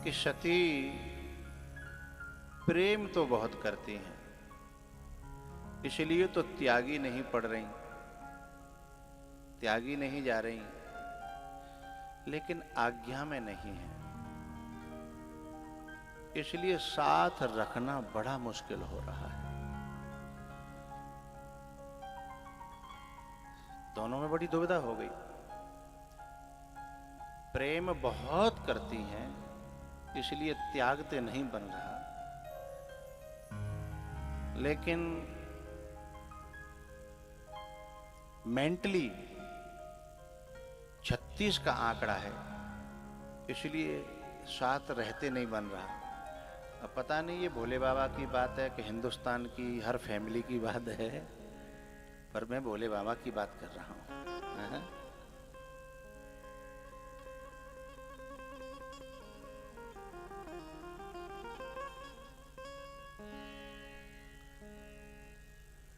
कि सती प्रेम तो बहुत करती हैं, इसलिए तो त्यागी नहीं पड़ रही, त्यागी नहीं जा रही, लेकिन आज्ञा में नहीं है, इसलिए साथ रखना बड़ा मुश्किल हो रहा है। दोनों में बड़ी दुविधा हो गई। प्रेम बहुत करती हैं, इसलिए त्यागते नहीं बन रहा, लेकिन मेंटली 36 का आंकड़ा है, इसलिए साथ रहते नहीं बन रहा। अब पता नहीं ये भोले बाबा की बात है कि हिंदुस्तान की हर फैमिली की बात है, पर मैं भोले बाबा की बात कर रहा हूं।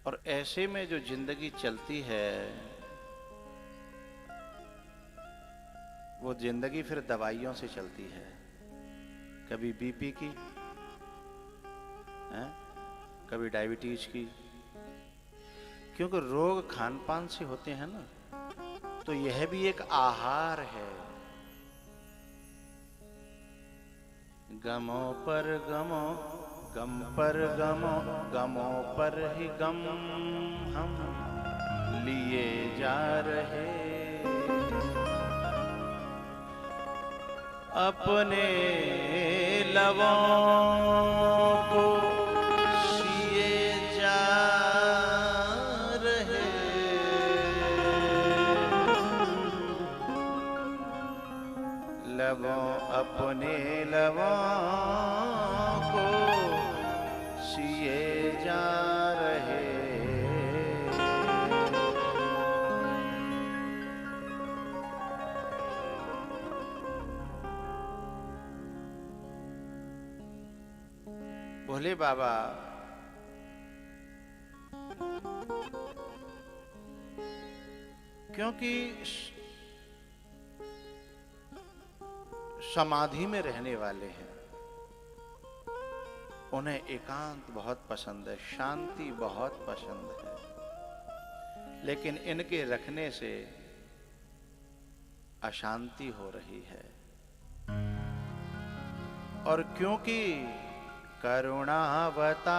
और ऐसे में जो जिंदगी चलती है, वो जिंदगी फिर दवाइयों से चलती है। कभी बीपी की है, कभी डायबिटीज की, क्योंकि रोग खान पान से होते हैं ना, तो यह भी एक आहार है। गमों पर गमों, गम पर गमों, गमों पर ही गम हम लिए जा रहे, अपने लबों को सिए जा रहे, लबों अपने लबों को सिए जा रहे। भोले बाबा क्योंकि समाधि में रहने वाले हैं, उन्हें एकांत बहुत पसंद है, शांति बहुत पसंद है, लेकिन इनके रखने से अशांति हो रही है। और क्योंकि करुणावतार,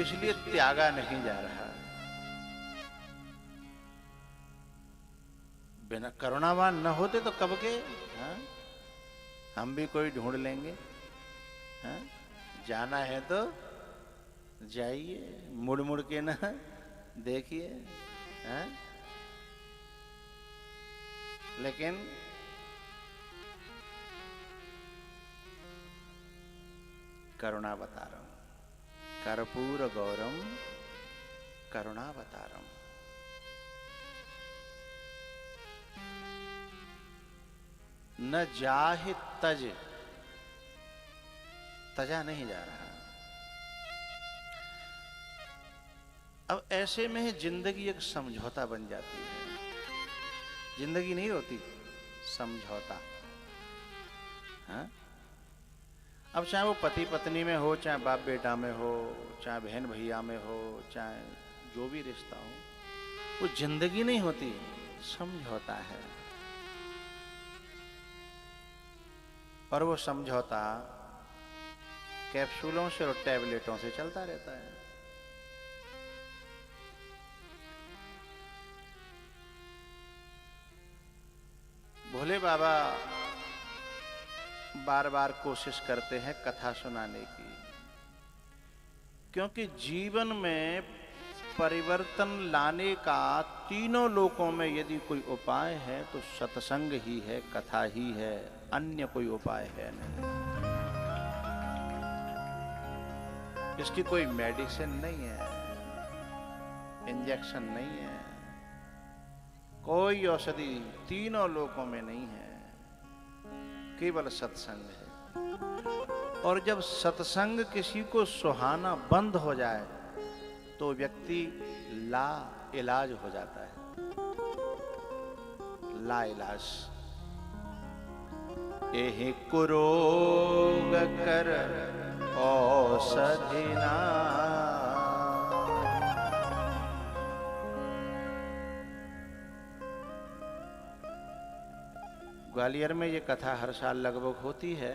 इसलिए त्यागा नहीं जा रहा। बिना करुणावान न होते तो कब के, हाँ? हम भी कोई ढूंढ लेंगे, हाँ? जाना है तो जाइए, मुड़ मुड़ के ना देखिए, हाँ? लेकिन करुणावतारम, कर्पूर गौरम करुणावतारम। न जाहि तज, तजा नहीं जा रहा। अब ऐसे में जिंदगी एक समझौता बन जाती है। जिंदगी नहीं होती, समझौता, हाँ? अब चाहे वो पति पत्नी में हो, चाहे बाप बेटा में हो, चाहे बहन भैया में हो, चाहे जो भी रिश्ता हो, वो जिंदगी नहीं होती, समझौता है। और वो समझौता कैप्सूलों से और टैबलेटों से चलता रहता है। भोले बाबा बार बार कोशिश करते हैं कथा सुनाने की, क्योंकि जीवन में परिवर्तन लाने का तीनों लोकों में यदि कोई उपाय है तो सत्संग ही है, कथा ही है, अन्य कोई उपाय है नहीं। इसकी कोई मेडिसिन नहीं है, इंजेक्शन नहीं है, कोई औषधि तीनों लोकों में नहीं है, केवल सत्संग है। और जब सत्संग किसी को सुहाना बंद हो जाए तो व्यक्ति ला इलाज हो जाता है, ला इलाज, एहि कुरोग कर औषधि नाम। ग्वालियर में ये कथा हर साल लगभग होती है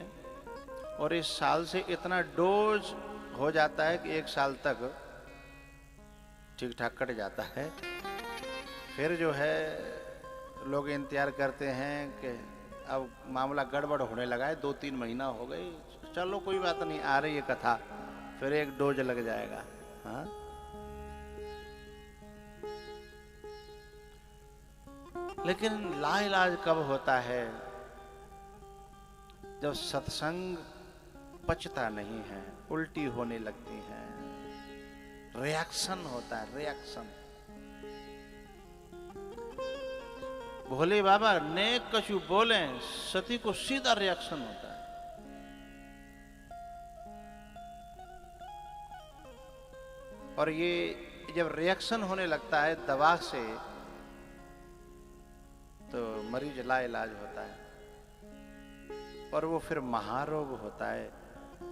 और इस साल से इतना डोज हो जाता है कि एक साल तक ठीक ठाक कट जाता है। फिर जो है लोग इंतजार करते हैं कि अब मामला गड़बड़ होने लगा है, 2-3 महीना हो गए, चलो कोई बात नहीं, आ रही है कथा, फिर एक डोज लग जाएगा। हाँ, लेकिन लाइलाज कब होता है? जब सत्संग पचता नहीं है, उल्टी होने लगती है, रिएक्शन होता है, रिएक्शन। भोले बाबा नेक कछु बोले, सती को सीधा रिएक्शन होता है। और ये जब रिएक्शन होने लगता है दवा से, तो मरीज लाइलाज होता है और वो फिर महारोग होता है,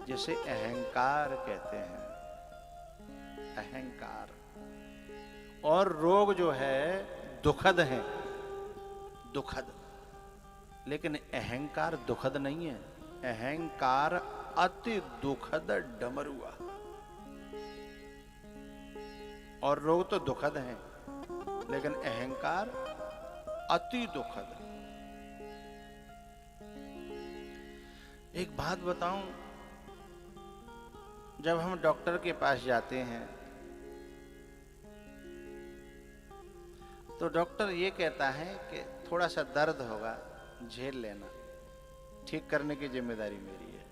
जिसे अहंकार कहते हैं। अहंकार और रोग जो है दुखद है, दुखद, लेकिन अहंकार दुखद नहीं है। अहंकार अति दुखद डमरुआ, और रोग तो दुखद है, लेकिन अहंकार अति दुखद। एक बात बताऊं, जब हम डॉक्टर के पास जाते हैं तो डॉक्टर ये कहता है कि थोड़ा सा दर्द होगा, झेल लेना, ठीक करने की जिम्मेदारी मेरी है।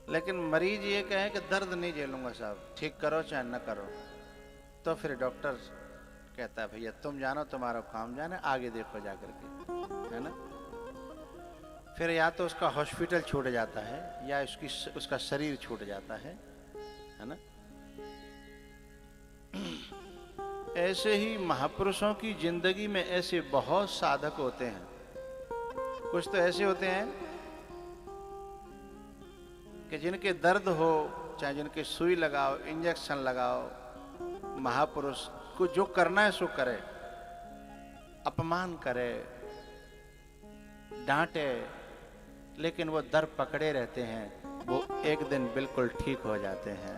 लेकिन मरीज ये कहे कि दर्द नहीं झेलूंगा साहब, ठीक करो चाहे न करो, तो फिर डॉक्टर कहता है भैया तुम जानो, तुम्हारा काम जाने, आगे देखो जाकर के, है ना। फिर या तो उसका हॉस्पिटल छूट जाता है या उसका शरीर छूट जाता है ना। ऐसे ही महापुरुषों की जिंदगी में ऐसे बहुत साधक होते हैं। कुछ तो ऐसे होते हैं कि जिनके दर्द हो, चाहे जिनके सुई लगाओ, इंजेक्शन लगाओ, महापुरुष को जो करना है सो करे, अपमान करे, डांटे, लेकिन वो दर पकड़े रहते हैं, वो एक दिन बिल्कुल ठीक हो जाते हैं।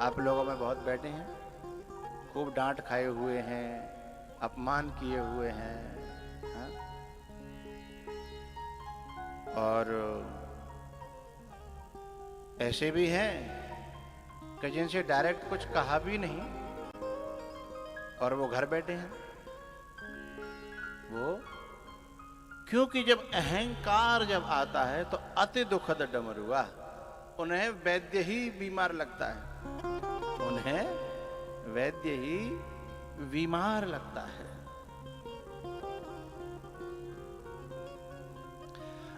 आप लोगों में बहुत बैठे हैं, खूब डांट खाए हुए हैं, अपमान किए हुए हैं, हाँ? और ऐसे भी हैं कि जिनसे डायरेक्ट कुछ कहा भी नहीं और वो घर बैठे हैं। वो क्योंकि जब अहंकार जब आता है तो अति दुखद डमरुआ, उन्हें वैद्य ही बीमार लगता है, उन्हें वैद्य ही बीमार लगता है।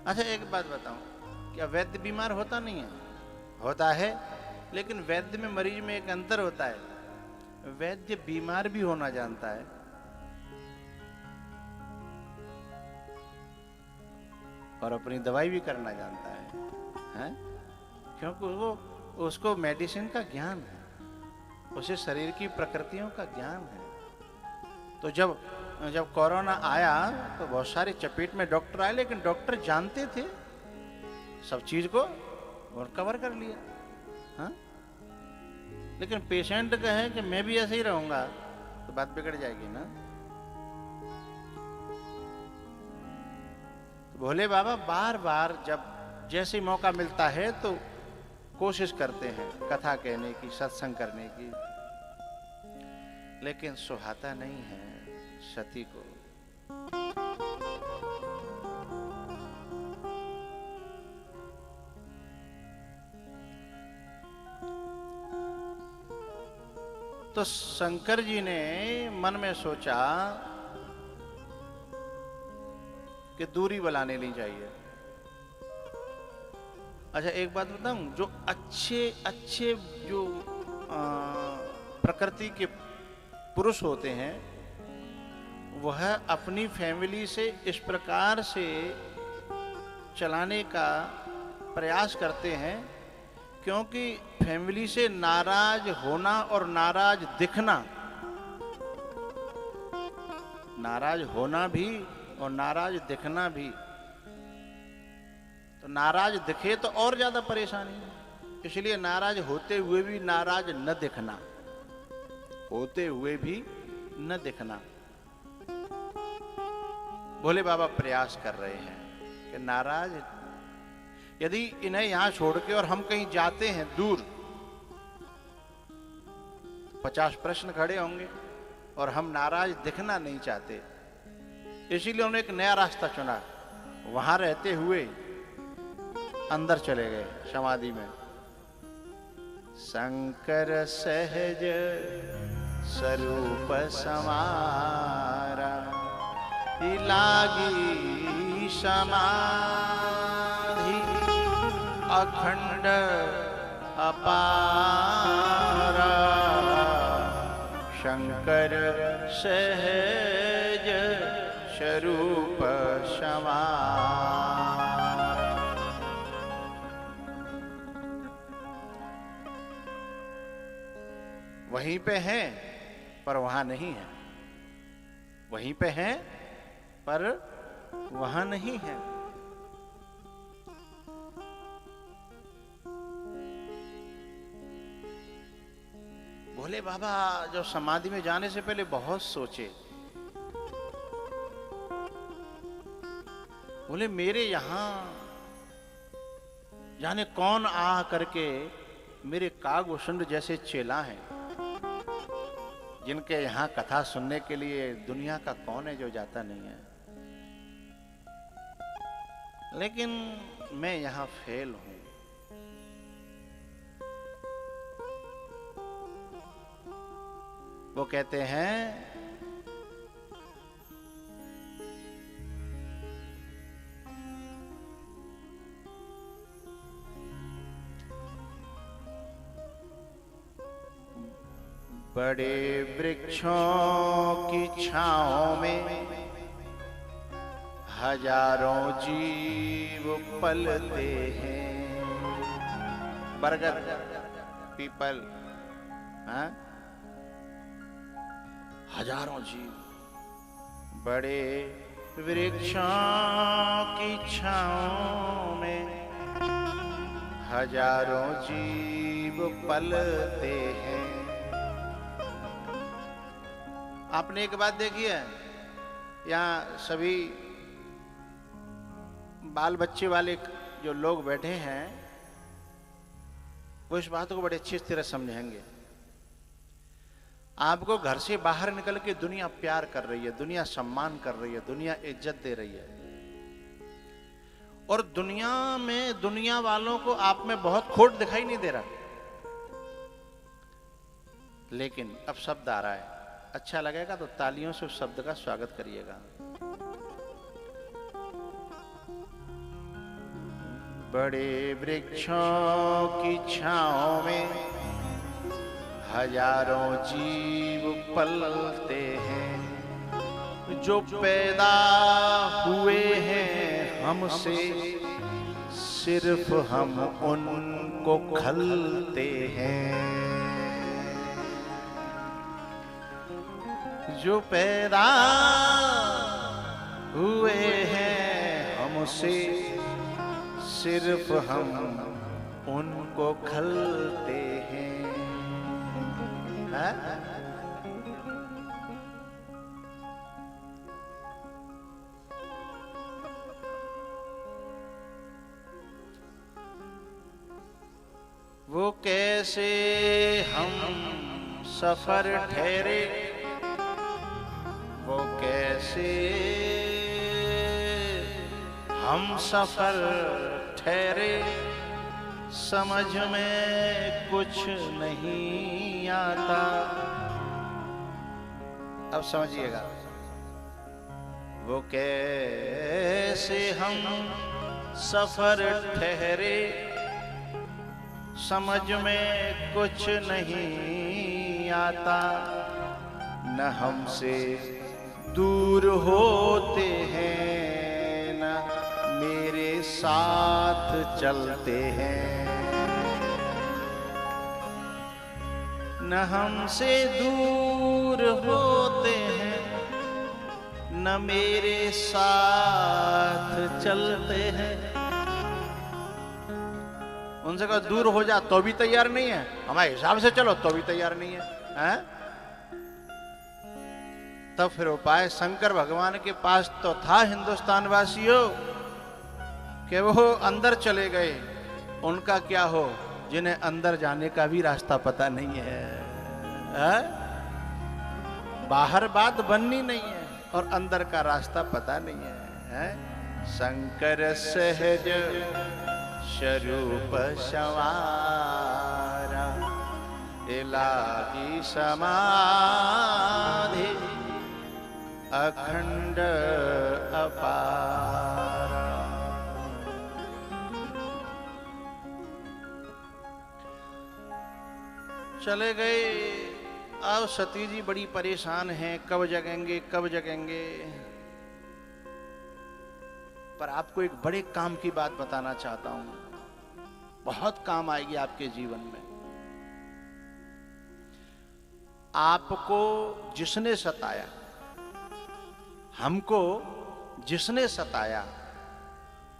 अच्छा एक बात बताऊं, क्या वैद्य बीमार होता नहीं है? होता है, लेकिन वैद्य में मरीज में एक अंतर होता है। वैद्य बीमार भी होना जानता है और अपनी दवाई भी करना जानता है? क्योंकि वो उसको मेडिसिन का ज्ञान है, उसे शरीर की प्रकृतियों का ज्ञान है। तो जब कोरोना आया तो बहुत सारे चपेट में डॉक्टर आए, लेकिन डॉक्टर जानते थे सब चीज को और कवर कर लिया। हाँ? लेकिन पेशेंट कहे कि मैं भी ऐसे ही रहूंगा तो बात बिगड़ जाएगी ना। तो भोले बाबा बार बार जब जैसे मौका मिलता है तो कोशिश करते हैं कथा कहने की, सत्संग करने की, लेकिन सुहाता नहीं है सती को। तो शंकर जी ने मन में सोचा कि दूरी बनाने ली चाहिए। अच्छा एक बात बताऊं, जो अच्छे जो प्रकृति के पुरुष होते हैं वह अपनी फैमिली से इस प्रकार से चलाने का प्रयास करते हैं, क्योंकि फैमिली से नाराज होना और नाराज दिखना, नाराज होना भी और नाराज दिखना भी, तो नाराज दिखे तो और ज्यादा परेशानी है। इसलिए नाराज होते हुए भी नाराज न दिखना, होते हुए भी न दिखना। भोले बाबा प्रयास कर रहे हैं कि नाराज, यदि इन्हें यहां छोड़ के और हम कहीं जाते हैं दूर, 50 प्रश्न खड़े होंगे और हम नाराज दिखना नहीं चाहते, इसीलिए उन्होंने एक नया रास्ता चुना। वहां रहते हुए अंदर चले गए समाधि में। शंकर सहज स्वरूप समारा, लागी समाधि अखंड अपारा। शंकर सहज स्वरूप समारा। वहीं पे हैं पर वहां नहीं है, वहीं पे हैं पर वहां नहीं है। भोले बाबा जो समाधि में जाने से पहले बहुत सोचे, बोले मेरे यहां जाने कौन आ करके मेरे कागभूषण जैसे चेला हैं, जिनके यहां कथा सुनने के लिए दुनिया का कौन है जो जाता नहीं है। लेकिन मैं यहां फेल हूं। वो कहते हैं बड़े वृक्षों की छांव में हजारों जीव पलते हैं। बरगद, पीपल, हाँ? हजारों जीव बड़े वृक्षों की छांव में हजारों जीव पलते हैं। आपने एक बात देखी है, यहाँ सभी बाल बच्चे वाले जो लोग बैठे हैं वो इस बात को बड़े अच्छी तरह समझेंगे। आपको घर से बाहर निकल के दुनिया प्यार कर रही है, दुनिया सम्मान कर रही है, दुनिया इज्जत दे रही है, और दुनिया में दुनिया वालों को आप में बहुत खोट दिखाई नहीं दे रहा। लेकिन अब शब्द आ रहा है, अच्छा लगेगा तो तालियों से उस शब्द का स्वागत करिएगा। बड़े वृक्षों की छांव में हजारों जीव पलते हैं, जो पैदा हुए हैं हमसे सिर्फ हम उनको खलते हैं। जो पैदा हुए हैं हमसे सिर्फ हम उनको खलते हैं। हा? वो कैसे हम सफर ठहरे, वो कैसे हम सफर ठहरे, समझ में कुछ नहीं आता। अब समझिएगा, वो कैसे हम सफर ठहरे, समझ में कुछ नहीं आता। न हमसे दूर होते हैं न मेरे साथ चलते हैं, न हमसे दूर होते हैं न मेरे साथ चलते हैं। उनसे कहा दूर हो जा तो भी तैयार नहीं है, हमारे हिसाब से चलो तो भी तैयार नहीं है? तब फिर उपाय शंकर भगवान के पास तो था हिंदुस्तान वासियों कि वो अंदर चले गए, उनका क्या हो जिन्हें अंदर जाने का भी रास्ता पता नहीं है? बाहर बात बननी नहीं है और अंदर का रास्ता पता नहीं है? शंकर सहज स्वरूप संवारा, इलाही समाधि अखंड अपारा। चले गए। अब सती जी बड़ी परेशान हैं, कब जगेंगे कब जगेंगे। पर आपको एक बड़े काम की बात बताना चाहता हूं, बहुत काम आएगी आपके जीवन में। आपको जिसने सताया, हमको जिसने सताया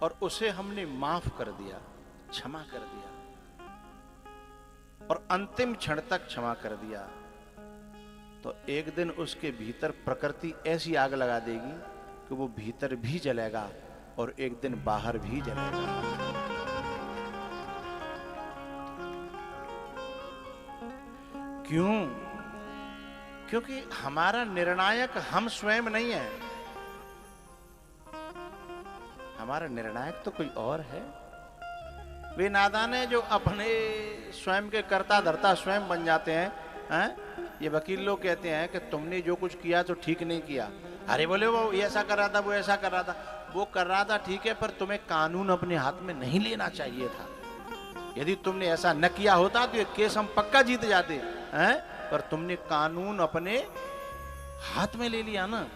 और उसे हमने माफ कर दिया, क्षमा कर दिया और अंतिम क्षण तक क्षमा कर दिया, तो एक दिन उसके भीतर प्रकृति ऐसी आग लगा देगी कि वो भीतर भी जलेगा और एक दिन बाहर भी जलेगा। क्यों? क्योंकि हमारा निर्णायक हम स्वयं नहीं है, हमारा निर्णायक तो कोई और है। वे नादान है जो अपने स्वयं के कर्ता धर्ता स्वयं बन जाते हैं। ये वकील लोग कहते हैं कि तुमने जो कुछ किया तो ठीक नहीं किया। अरे बोले वो ऐसा कर रहा था, वो ऐसा कर रहा था, वो कर रहा था ठीक है, पर तुम्हें कानून अपने हाथ में नहीं लेना चाहिए था। यदि तुमने ऐसा न किया होता तो ये केस हम पक्का जीत जाते हैं, पर तुमने कानून अपने हाथ में ले लिया ना।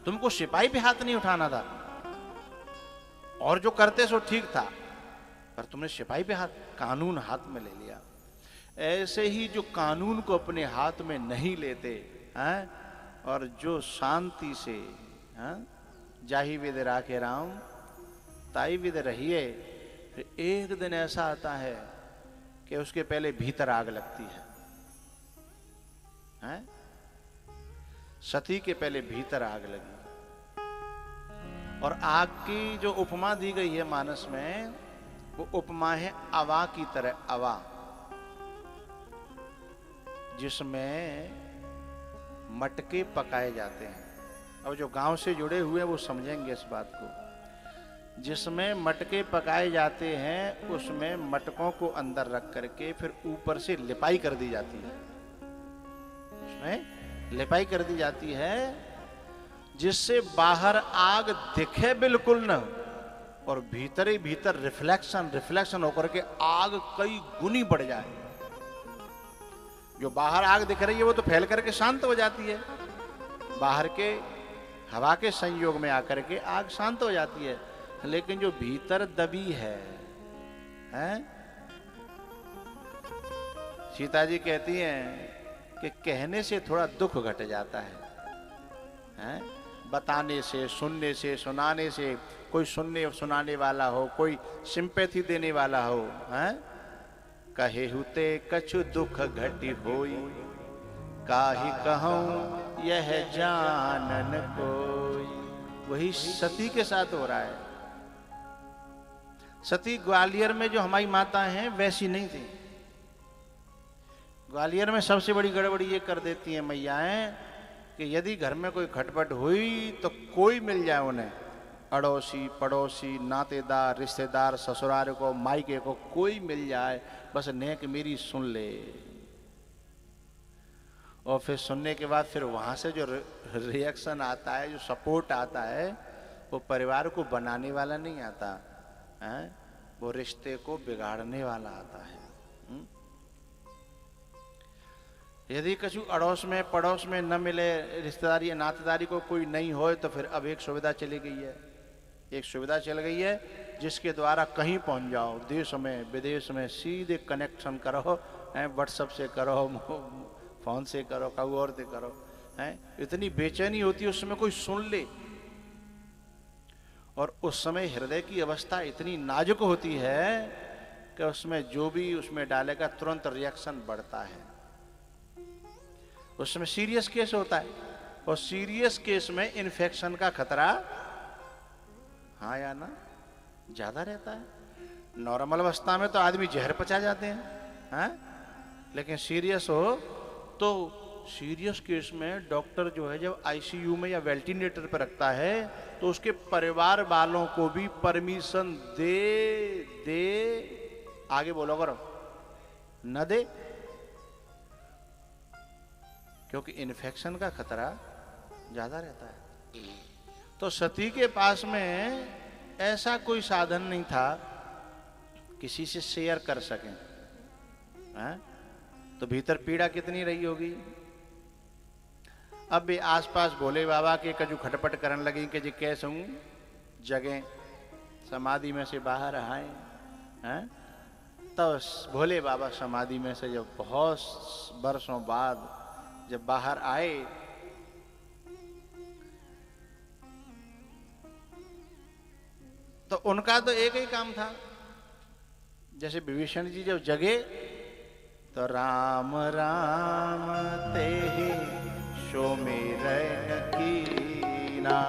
तुमको सिपाही पे हाथ नहीं उठाना था, और जो करते सो ठीक था, पर तुमने सिपाही पे कानून हाथ में ले लिया। ऐसे ही जो कानून को अपने हाथ में नहीं लेते हैं, और जो शांति से जाहि विद राखे राम ताई विद रहिए, फिर एक दिन ऐसा आता है कि उसके पहले भीतर आग लगती है। सती के पहले भीतर आग लगी, और आग की जो उपमा दी गई है मानस में, वो उपमा है अवा की तरह। अवा जिसमें मटके पकाए जाते हैं। अब जो गांव से जुड़े हुए हैं वो समझेंगे इस बात को। जिसमें मटके पकाए जाते हैं उसमें मटकों को अंदर रख करके फिर ऊपर से लिपाई कर दी जाती है। उसमें लिपाई कर दी जाती है जिससे बाहर आग दिखे बिल्कुल न, और भीतर ही भीतर रिफ्लेक्शन होकर के आग कई गुनी बढ़ जाए। जो बाहर आग दिख रही है वो तो फैल करके शांत हो जाती है, बाहर के हवा के संयोग में आकर के आग शांत हो जाती है, लेकिन जो भीतर दबी है, सीता जी कहती हैं कि कहने से थोड़ा दुख घट जाता है, बताने से, सुनने से, सुनाने से, कोई सुनने सुनाने वाला हो, कोई सिंपैथी देने वाला हो। कहे हुते कछु दुख घटी होई, काहि कहूं यह जानन कोई। वही सती के साथ हो रहा है। सती ग्वालियर में जो हमारी माता हैं वैसी नहीं थी। ग्वालियर में सबसे बड़ी गड़बड़ी ये कर देती हैं मैयाएं कि यदि घर में कोई खटपट हुई तो कोई मिल जाए उन्हें, अड़ोसी पड़ोसी नातेदार रिश्तेदार ससुराल को मायके को कोई मिल जाए, बस नेक मेरी सुन ले। और फिर सुनने के बाद फिर वहां से जो रिएक्शन आता है, जो सपोर्ट आता है, वो परिवार को बनाने वाला नहीं आता है, वो रिश्ते को बिगाड़ने वाला आता है। यदि कछु अड़ोस में पड़ोस में न मिले, रिश्तेदारी नातेदारी को कोई नहीं हो, तो फिर अब एक सुविधा चली गई है, एक सुविधा चल गई है जिसके द्वारा कहीं पहुंच जाओ, देश में विदेश में सीधे कनेक्शन करो, व्हाट्सएप से करो, फोन से करो, कहू और से करो, हैं। इतनी बेचैनी होती है उस समय कोई सुन ले, और उस समय हृदय की अवस्था इतनी नाजुक होती है कि उसमें जो भी उसमें डालेगा तुरंत रिएक्शन बढ़ता है। उस समय सीरियस केस होता है, और सीरियस केस में इन्फेक्शन का खतरा, हाँ या ना, ज्यादा रहता है। नॉर्मल अवस्था में तो आदमी जहर पचा जाते हैं, हैं? लेकिन सीरियस हो तो सीरियस केस में डॉक्टर जो है जब आईसीयू में या वेंटिलेटर पर रखता है तो उसके परिवार वालों को भी परमिशन दे आगे बोलो करो, न दे, क्योंकि इन्फेक्शन का खतरा ज्यादा रहता है। तो सती के पास में ऐसा कोई साधन नहीं था किसी से शेयर कर सकें, हैं? तो भीतर पीड़ा कितनी रही होगी। अब भी आसपास भोले बाबा के कजू खटपट करने लगी कि जी कैसे हूं जगह समाधि में से बाहर आए, हैं? तो भोले बाबा समाधि में से जब बहुत वर्षों बाद जब बाहर आए तो उनका तो एक ही काम था, जैसे विभीषण जी जब जगे तो राम राम तेहि सुमिरन कीना,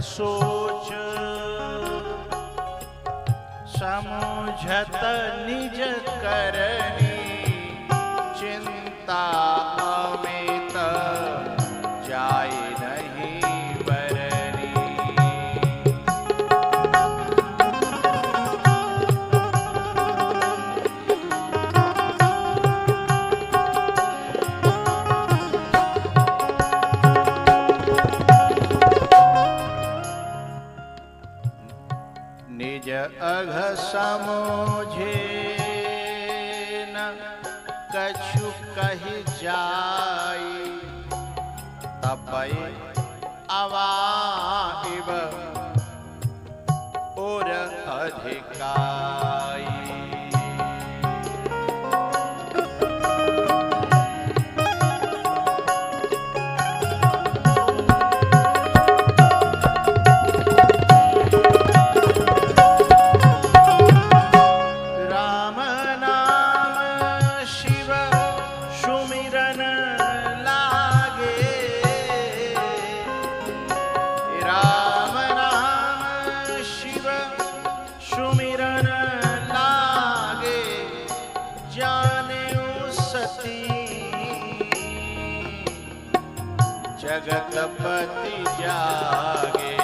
सोच समझत निज करनी, चिंता अमित जाय नहीं बरनी। निज अघ समझे न कछु कहि जाई, तपय अवाइब और अधिकाई। जगतपति जागे।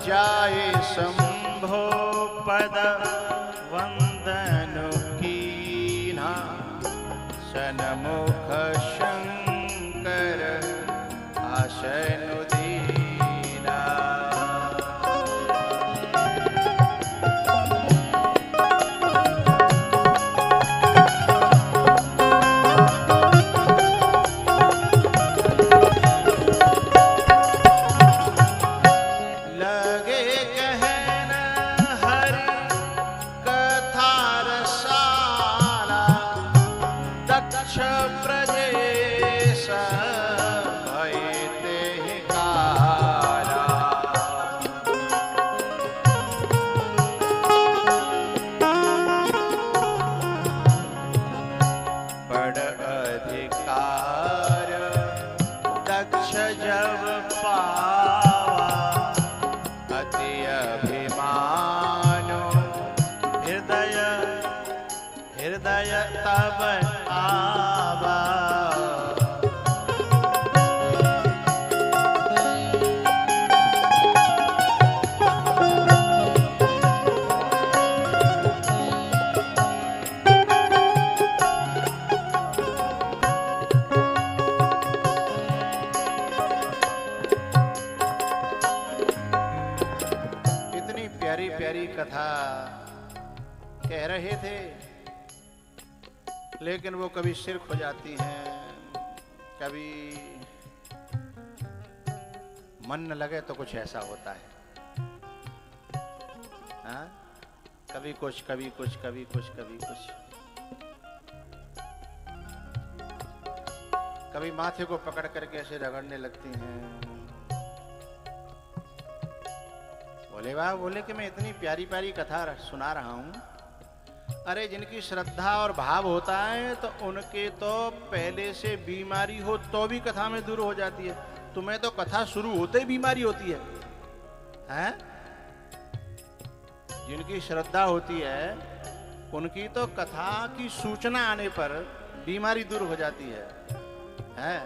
जाए शंभो पद वंदन कीन्हा, सन्मुख शंकर आशनु दीना। लगे कहन हरि कथा रसाला, दक्ष प्रजेश भय तेहि काला। बड़ अधिकार दक्ष जब पावा, अति अभिमानो हृदय हृदय तब आवा। इतनी प्यारी प्यारी कथा कह रहे थे, लेकिन वो कभी सिर खो जाती हैं, कभी मन न लगे तो कुछ ऐसा होता है। हाँ? कभी कुछ कभी कुछ कभी कुछ कभी कुछ, कभी माथे को पकड़ करके ऐसे रगड़ने लगती हैं। बोले वाह, बोले कि मैं इतनी प्यारी प्यारी कथा सुना रहा हूं। अरे जिनकी श्रद्धा और भाव होता है तो उनके तो पहले से बीमारी हो तो भी कथा में दूर हो जाती है। तुम्हें तो कथा शुरू होते ही बीमारी होती है, हैं? जिनकी श्रद्धा होती है उनकी तो कथा की सूचना आने पर बीमारी दूर हो जाती है, हैं?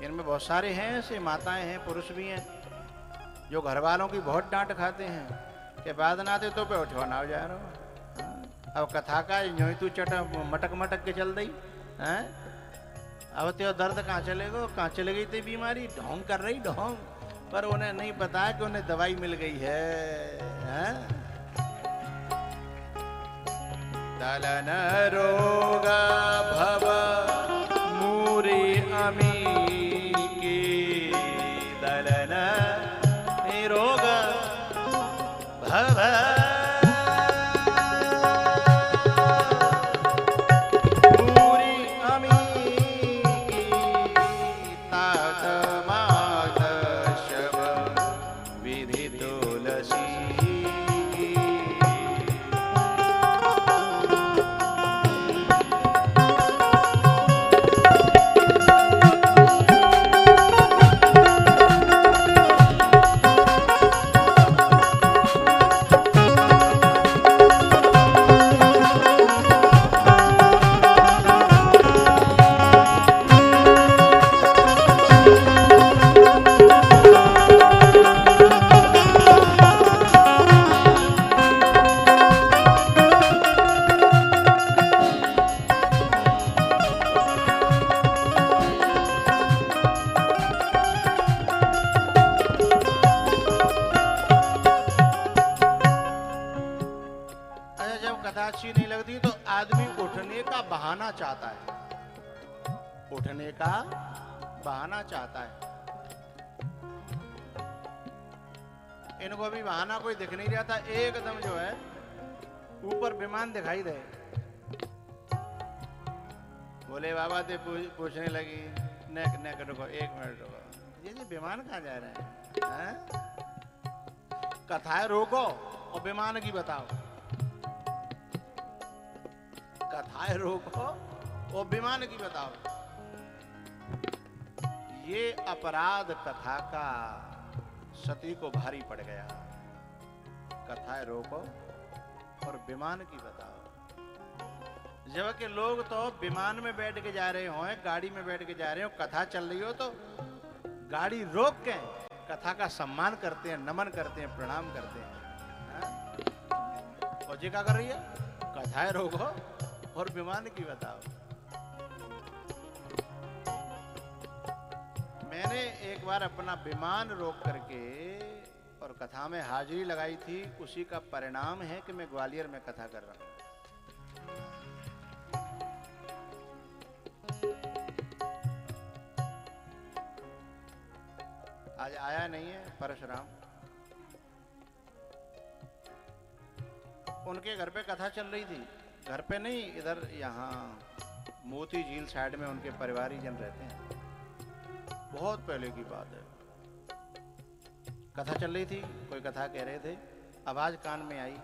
इनमें बहुत सारे हैं ऐसे, माताएं हैं, पुरुष भी हैं, जो घर वालों की बहुत डांट खाते हैं कि बाद ना आते तो पे उठवाना हो जा रहा हो। अब कथा का यूं तू मटक मटक के चल दी, हैं? अब तो दर्द कहाँ चलेगा, कहाँ चले गई थी बीमारी, ढोंग कर रही ढोंग, पर उन्हें नहीं पता कि उन्हें दवाई मिल गई है, हैं? दलन रोग भव मूरी अमी की, दलन रोग भव मूरी अमी की, तात मात शब विधि तुलसी की। अच्छी नहीं लगती तो आदमी उठने का बहाना चाहता है, उठने का बहाना चाहता है। इनको अभी बहाना कोई दिख नहीं रहा था, एकदम जो है ऊपर विमान दिखाई दे। बोले बाबा ते पूछने लगी, नेक नेक रुको, एक मिनट रुको, ये जी विमान कहाँ जा रहे हैं? कथाएं रोको और विमान की बताओ। कथाएं रोको और विमान की बताओ। ये अपराध कथा का सती को भारी पड़ गया। कथाएं रोको और विमान की बताओ। जबकि लोग तो विमान में बैठ के जा रहे हो, गाड़ी में बैठ के जा रहे हो, कथा चल रही हो तो गाड़ी रोक के कथा का सम्मान करते हैं, नमन करते हैं, प्रणाम करते हैं। और जी क्या कर रही है? कथाएं रोको और विमान की बताओ। मैंने एक बार अपना विमान रोक करके और कथा में हाजिरी लगाई थी। उसी का परिणाम है कि मैं ग्वालियर में कथा कर रहा हूं। आज आया नहीं है परशुराम। उनके घर पे कथा चल रही थी। घर पे नहीं, इधर यहाँ मोती झील साइड में उनके परिवारीजन रहते हैं। बहुत पहले की बात है। कथा चल रही थी, कोई कथा कह रहे थे। आवाज कान में आई।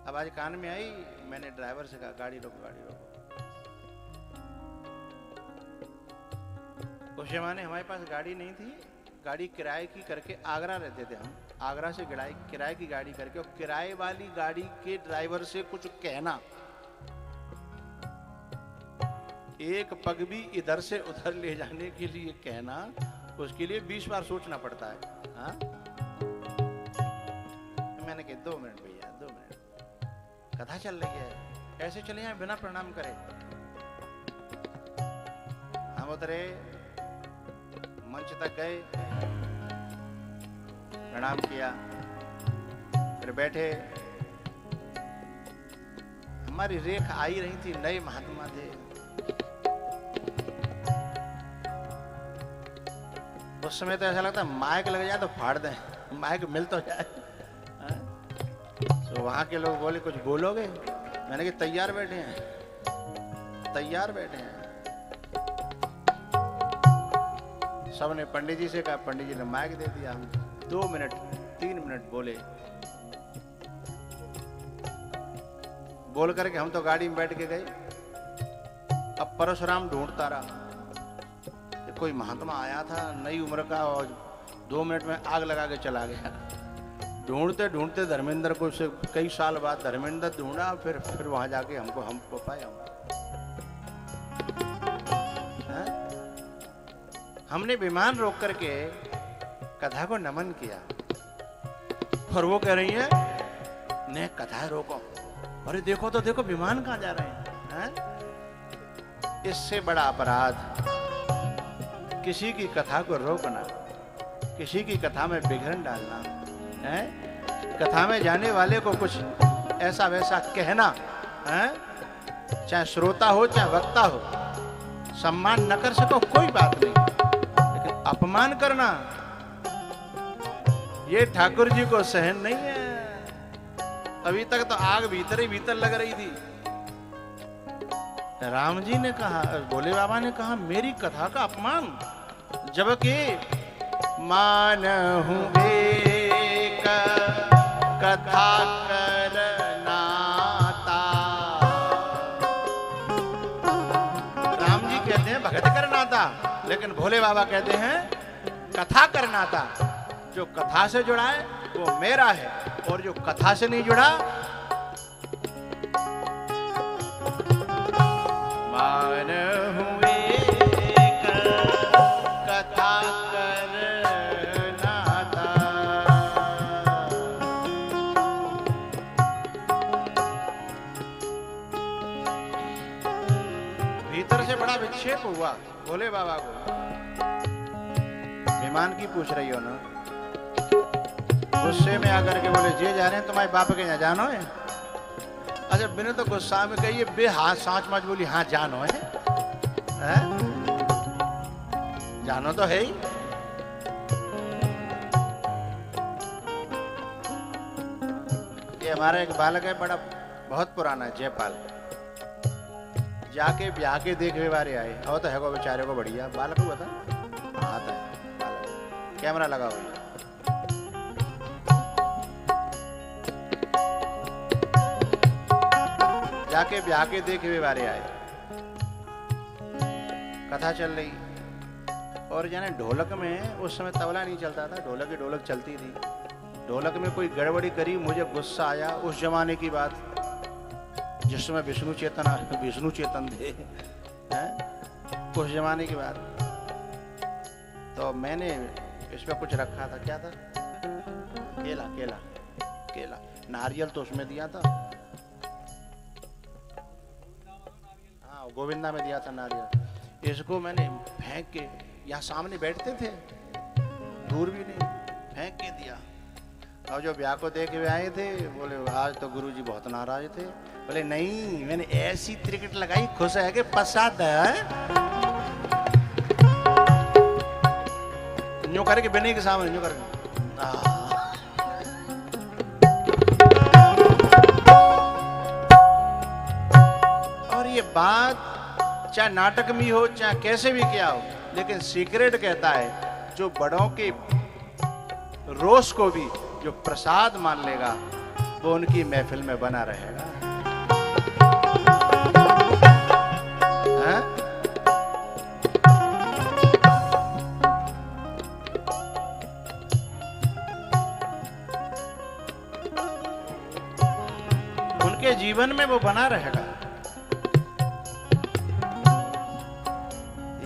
आवाज कान में आई, मैंने ड्राइवर से कहा गाड़ी रोको, गाड़ी रोको। उस जमाने हमारे पास गाड़ी नहीं थी। गाड़ी किराए की करके आगरा रहते थे हम। आगरा से किराए की गाड़ी करके, और किराए वाली गाड़ी के ड्राइवर से कुछ कहना, एक पग भी इधर से उधर ले जाने के लिए कहना, उसके लिए 20 बार सोचना पड़ता है। हाँ? मैंने कहा 2 मिनट भैया, 2 मिनट, कथा चल रही है, ऐसे चले जाए बिना प्रणाम करे। हम उतरे, मंच तक गए, प्रणाम किया, फिर बैठे। हमारी रेख आई रही थी, नए महात्मा थे। उस समय तो ऐसा लगता है माइक लग जाए तो फाड़ दें, माइक मिल तो जाए। तो वहां के लोग बोले कुछ बोलोगे? मैंने कहा तैयार बैठे हैं, तैयार बैठे हैं। सबने पंडित जी से कहा, पंडित जी ने माइक दे दिया। हम 2 मिनट 3 मिनट बोले। बोल करके हम तो गाड़ी में बैठ के गए। अब परशुराम ढूंढता रहा। कोई महात्मा आया था नई उम्र का और 2 मिनट में आग लगा के चला गया। ढूंढते ढूंढते धर्मेंद्र को से कई साल बाद धर्मेंद्र ढूंढा, फिर वहां जाके हमको पाया। हमने विमान रोक करके कथा को नमन किया और वो कह रही है ने कथा रोको। अरे देखो तो देखो विमान कहां जा रहे हैं? इससे बड़ा अपराध किसी की कथा को रोकना, किसी की कथा में विघ्न डालना है। कथा में जाने वाले को कुछ ऐसा वैसा कहना है, चाहे श्रोता हो चाहे वक्ता हो, सम्मान न कर सको कोई बात नहीं, लेकिन अपमान करना ये ठाकुर जी को सहन नहीं है। अभी तक तो आग भीतर ही भीतर लग रही थी। राम जी ने कहा, भोले बाबा ने कहा मेरी कथा का अपमान, जबकि मानहु एक कथा करनाता। राम जी कहते हैं भगत करनाता, लेकिन भोले बाबा कहते हैं कथा करनाता। जो कथा से जुड़ा है वो मेरा है, और जो कथा से नहीं जुड़ा, मानहु एक कथा करनाता। भीतर से बड़ा विक्षेप हुआ भोले बाबा को। विमान की पूछ रही हो ना, गुस्से में आकर के बोले जे जा रहे हैं तुम्हारे बाप के यहाँ जानो है? अच्छा बिना तो गुस्सा में कहिए बे हाँ सांच मच बोली हाँ जानो है, जानो तो है ही। ये हमारा एक बालक है, बड़ा बहुत पुराना है, जयपाल। जाके ब्याह के देखने वाले आए और तो है को बेचारे को बढ़िया बालक हुआ था, आता है बालक, कैमरा लगा हुआ है। जाके ब्याह के देखे हुए बारे आए, कथा चल रही, और जाने ढोलक में उस समय तबला नहीं चलता था, ढोलक ही ढोलक चलती थी। ढोलक में कोई गड़बड़ी करी, मुझे गुस्सा आया। उस जमाने की बात जिसमें विष्णु चेतन थे, हैं? उस जमाने की बात। तो मैंने इसमें कुछ रखा था, क्या था? केला केला केला, नारियल तो उसमें दिया था। हाँ, गोविंदा में दिया था नारियल। इसको मैंने फेंक के, यहाँ सामने बैठते थे, दूर भी नहीं, फेंक के दिया। और जो ब्याह को देख के आए थे, बोले आज तो गुरुजी बहुत नाराज थे। बोले नहीं, मैंने ऐसी त्रिकट लगाई, खुश है कि पसंद है। न्यू करके बने के सामने, न्यू करके और ये बात चाहे नाटक में हो, चाहे कैसे भी क्या हो, लेकिन सीक्रेट कहता है जो बड़ों के रोष को भी जो प्रसाद मान लेगा, वो उनकी महफिल में बना रहेगा। उनके जीवन में वो बना रहेगा।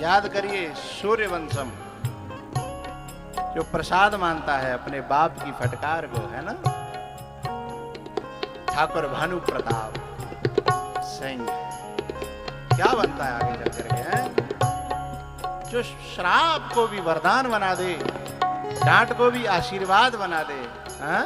याद करिए सूर्यवंशम, जो प्रसाद मानता है अपने बाप की फटकार को, है ना, ठाकुर भानु प्रताप सिंह, क्या बनता है आगे चल करके, है? जो श्राप को भी वरदान बना दे, डांट को भी आशीर्वाद बना दे, है?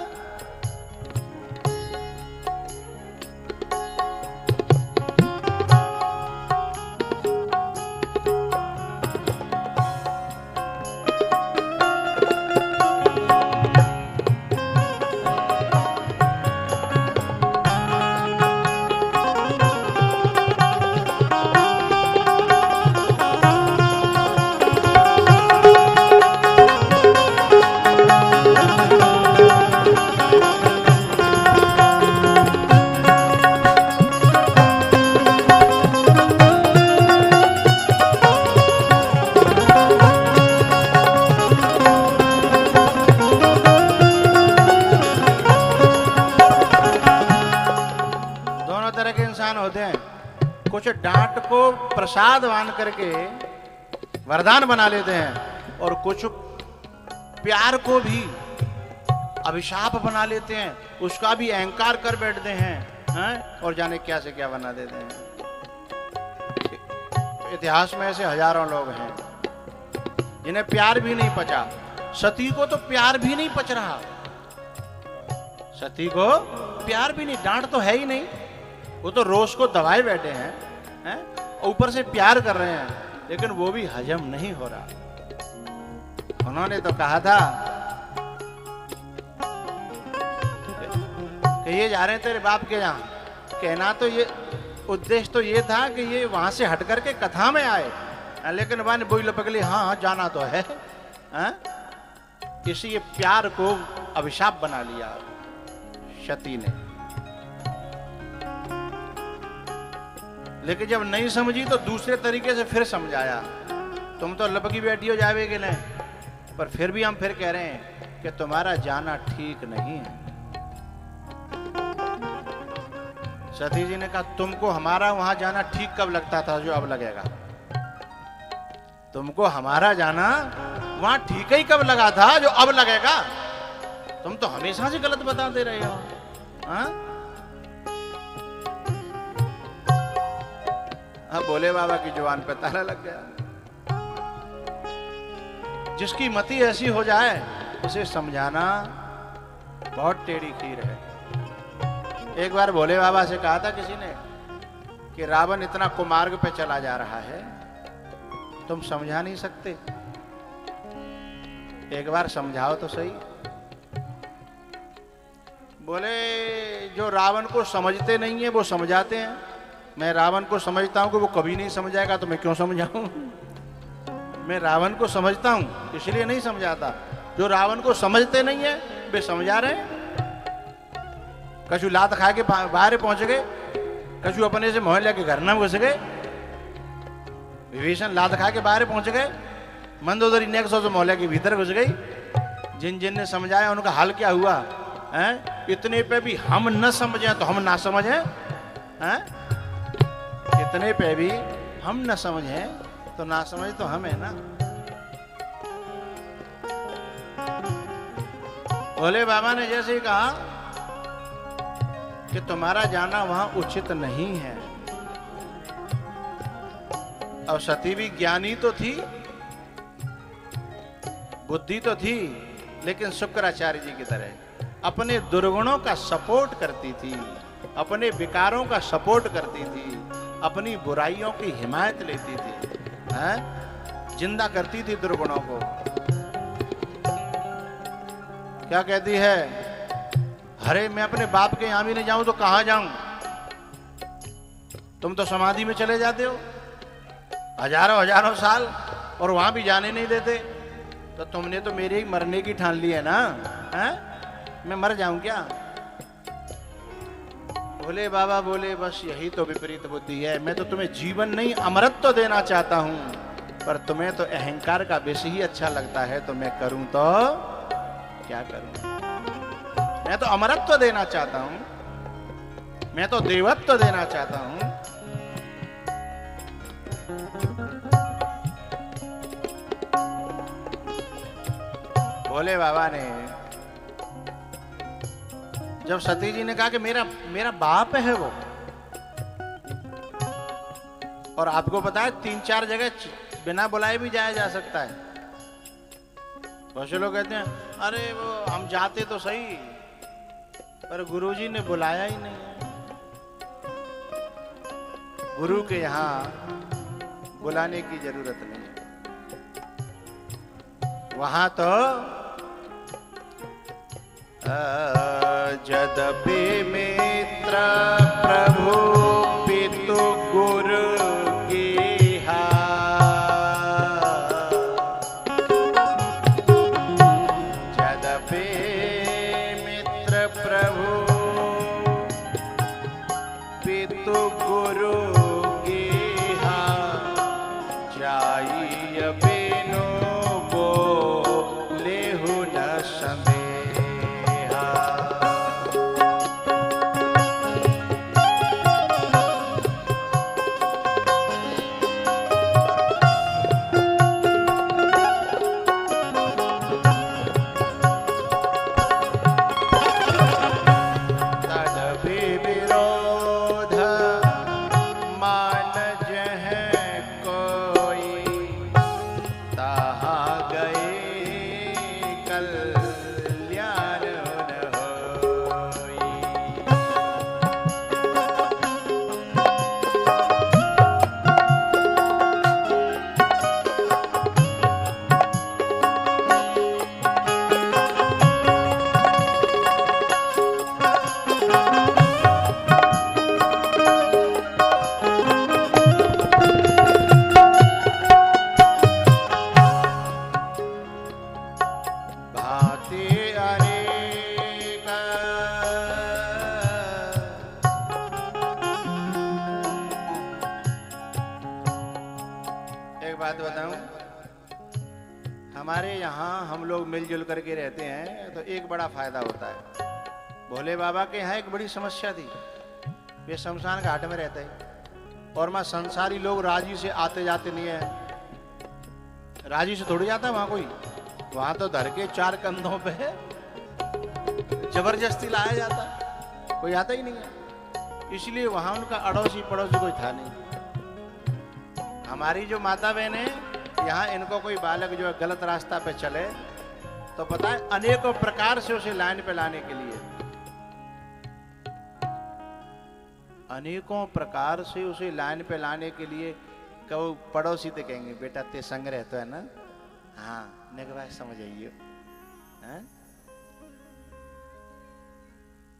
डांट को प्रसाद मान करके वरदान बना लेते हैं, और कुछ प्यार को भी अभिशाप बना लेते हैं, उसका भी अहंकार कर बैठते हैं, और जाने क्या से क्या बना देते हैं। इतिहास में ऐसे हजारों लोग हैं जिन्हें प्यार भी नहीं पचा। सती को तो प्यार भी नहीं पच रहा, सती को प्यार भी नहीं, डांट तो है ही नहीं, वो तो रोष को दबाए बैठे हैं, ऊपर से प्यार कर रहे हैं, लेकिन वो भी हजम नहीं हो रहा। उन्होंने तो कहा था कि ये जा रहे हैं तेरे बाप के यहाँ, कहना तो ये उद्देश्य तो ये था कि ये वहां से हट करके कथा में आए, लेकिन वहां ने बोई लपक ली, हाँ जाना तो है, इसी प्यार को अभिशाप बना लिया सती ने। लेकिन जब नहीं समझी तो दूसरे तरीके से फिर समझाया, तुम तो लपकी बैठी हो जावे कि नहीं, पर फिर भी हम फिर कह रहे हैं कि तुम्हारा जाना ठीक नहीं है। सती जी ने कहा तुमको हमारा वहां जाना ठीक कब लगता था जो अब लगेगा? तुमको हमारा जाना वहां ठीक ही कब लगा था जो अब लगेगा? तुम तो हमेशा से गलत बताते रहे हो। भोले बाबा की जुबान पे ताला लग गया। जिसकी मति ऐसी हो जाए उसे समझाना बहुत टेढ़ी खीर है। एक बार भोले बाबा से कहा था किसी ने कि रावण इतना कुमार्ग पे चला जा रहा है, तुम समझा नहीं सकते, एक बार समझाओ तो सही। बोले जो रावण को समझते नहीं है वो समझाते हैं, मैं रावण को समझता हूं कि वो कभी नहीं समझाएगा तो मैं क्यों समझाऊं। मैं रावण को समझता हूं इसलिए नहीं समझाता, जो रावण को समझते नहीं है वे समझा रहे हैं। कछु लात खा के बाहर पहुंच गए, कछु अपने से मोहल्ले के घर में घुस गए, विभीषण लात खा के बाहर पहुंच गए, मंदोदरी नेक सो मोहल्ले के भीतर घुस गई। जिन जिन ने समझाया उनका हाल क्या हुआ है? इतने पे भी हम न समझे तो हम ना समझे हैं? इतने पे भी हम न समझे तो ना समझ तो हम है ना। भोले बाबा ने जैसे ही कहा कि तुम्हारा जाना वहां उचित नहीं है। अब सती भी ज्ञानी तो थी, बुद्धि तो थी, लेकिन शुक्राचार्य जी की तरह अपने दुर्गुणों का सपोर्ट करती थी, अपने विकारों का सपोर्ट करती थी, अपनी बुराइयों की हिमायत लेती थी, हैं? जिंदा करती थी दुर्गुणों को। क्या कहती है? अरे मैं अपने बाप के यहां भी नहीं जाऊं तो कहां जाऊं? तुम तो समाधि में चले जाते हो हजारों हजारों साल और वहां भी जाने नहीं देते। तो तुमने तो मेरे मरने की ठान ली है ना, हैं? मैं मर जाऊं क्या? बोले बाबा बोले बस यही तो विपरीत बुद्धि है। मैं तो तुम्हें जीवन नहीं अमृत तो देना चाहता हूं, पर तुम्हें तो अहंकार का विष ही अच्छा लगता है, तो मैं करूं तो क्या करूं? मैं तो अमरत्व देना चाहता हूं, मैं तो देवत्व देना चाहता हूं। भोले बाबा ने जब सती जी ने कहा कि मेरा बाप है वो, और आपको पता है 3-4 जगह बिना बुलाए भी जाया जा सकता है। बहुत से लोग कहते हैं अरे वो हम जाते तो सही, पर गुरुजी ने बुलाया ही नहीं है। गुरु के यहां बुलाने की जरूरत नहीं है, वहां तो जदपि मित्र प्रभु पितु गुरु गेहा, जदपि मित्र प्रभु पितु गुरु गेहा, जाई बिनु बोलेहु न समे। बात बताऊं, हमारे यहाँ हम लोग मिलजुल करके रहते हैं तो एक बड़ा फायदा होता है। भोले बाबा के यहाँ एक बड़ी समस्या थी, वे शमशान घाट में रहते हैं और वहां संसारी लोग राजी से आते जाते नहीं है। राजी से थोड़ी जाता वहां कोई, वहां तो धर के 4 कंधों पे जबरदस्ती लाया जाता, कोई आता ही नहीं है। इसलिए वहां उनका अड़ोसी पड़ोसी कोई था नहीं। हमारी जो माता बहन है यहाँ, इनको कोई बालक जो है गलत रास्ता पे चले तो पता है अनेकों प्रकार से उसे लाइन पे लाने के लिए, अनेकों प्रकार से उसे लाइन पे लाने के लिए कहो पड़ोसी तो कहेंगे बेटा ते संग रहता है ना, हाँ निगवा समझ आइयो,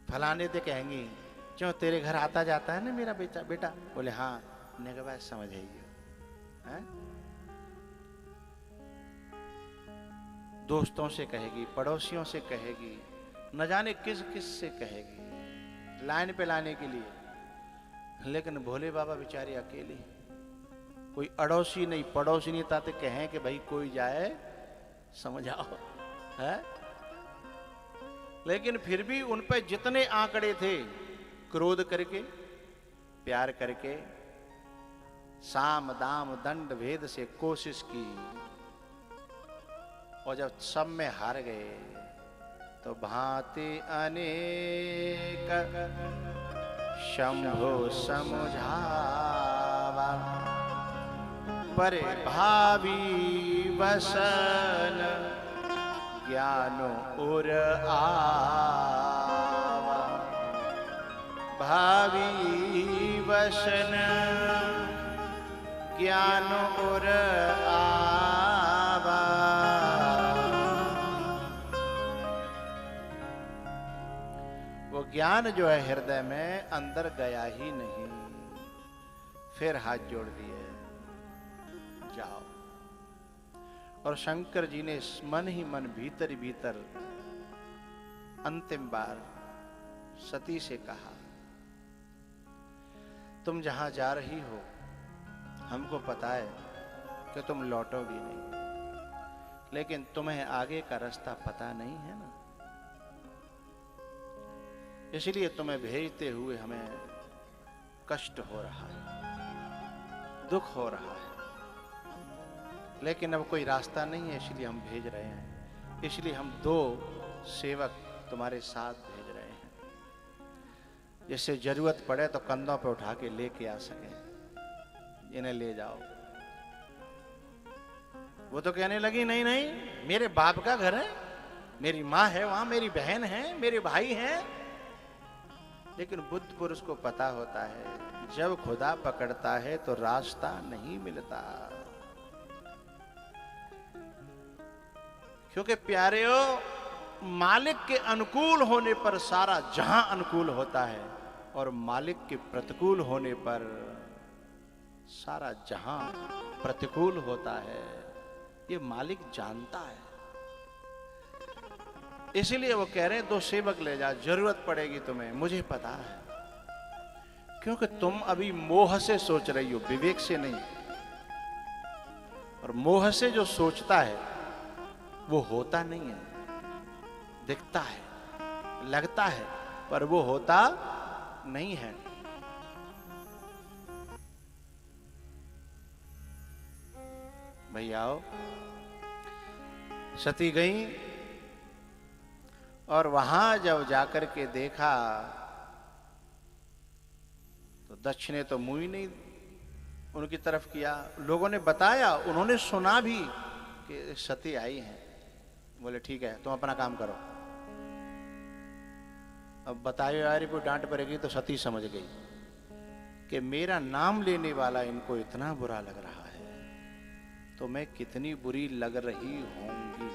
फलाने ते कहेंगे क्यों तेरे घर आता जाता है ना मेरा बेटा बेटा, बोले हाँ निगवा समझ आइयो। दोस्तों से कहेगी, पड़ोसियों से कहेगी, न जाने किस किस से कहेगी लाइन पे लाने के लिए। लेकिन भोले बाबा बेचारे अकेले, कोई अड़ोसी नहीं पड़ोसी नहीं ताते कहें कि भाई कोई जाए समझाओ है। लेकिन फिर भी उन पे जितने आंकड़े थे, क्रोध करके, प्यार करके, साम दाम दंड भेद से कोशिश की, और जब सब में हार गए तो भांति अनेक शंभो समझावा, पर भावी वसन ज्ञानो उर आवा, भावी वसन ज्ञान उर आवा। वो ज्ञान जो है हृदय में अंदर गया ही नहीं। फिर हाथ जोड़ दिए, जाओ। और शंकर जी ने मन ही मन भीतर भीतर अंतिम बार सती से कहा, तुम जहां जा रही हो हमको पता है कि तुम लौटोगी नहीं, लेकिन तुम्हें आगे का रास्ता पता नहीं है ना, इसलिए तुम्हें भेजते हुए हमें कष्ट हो रहा है, दुख हो रहा है, लेकिन अब कोई रास्ता नहीं है, इसलिए हम भेज रहे हैं। इसलिए हम 2 सेवक तुम्हारे साथ भेज रहे हैं, जिससे जरूरत पड़े तो कंधों पे उठा के लेके आ सके, इन्हें ले जाओ। वो तो कहने लगी, नहीं नहीं, मेरे बाप का घर है, मेरी माँ है वहां, मेरी बहन है, मेरे भाई हैं। लेकिन बुद्ध पुरुष को पता होता है, जब खुदा पकड़ता है तो रास्ता नहीं मिलता। क्योंकि प्यारेओ, मालिक के अनुकूल होने पर सारा जहां अनुकूल होता है, और मालिक के प्रतिकूल होने पर सारा जहां प्रतिकूल होता है। ये मालिक जानता है। इसीलिए वो कह रहे हैं 2 सेवक ले जा, जरूरत पड़ेगी तुम्हें, मुझे पता है। क्योंकि तुम अभी मोह से सोच रही हो, विवेक से नहीं। और मोह से जो सोचता है वो होता नहीं है, दिखता है, लगता है, पर वो होता नहीं है। भैया आओ। सती गई और वहां जब जाकर के देखा तो दक्ष ने तो मुंह ही नहीं उनकी तरफ किया। लोगों ने बताया, उन्होंने सुना भी कि सती आई हैं। बोले ठीक है, तुम अपना काम करो। अब बताए यार को डांट पड़ेगी तो सती समझ गई कि मेरा नाम लेने वाला इनको इतना बुरा लग रहा है, तो मैं कितनी बुरी लग रही होंगी।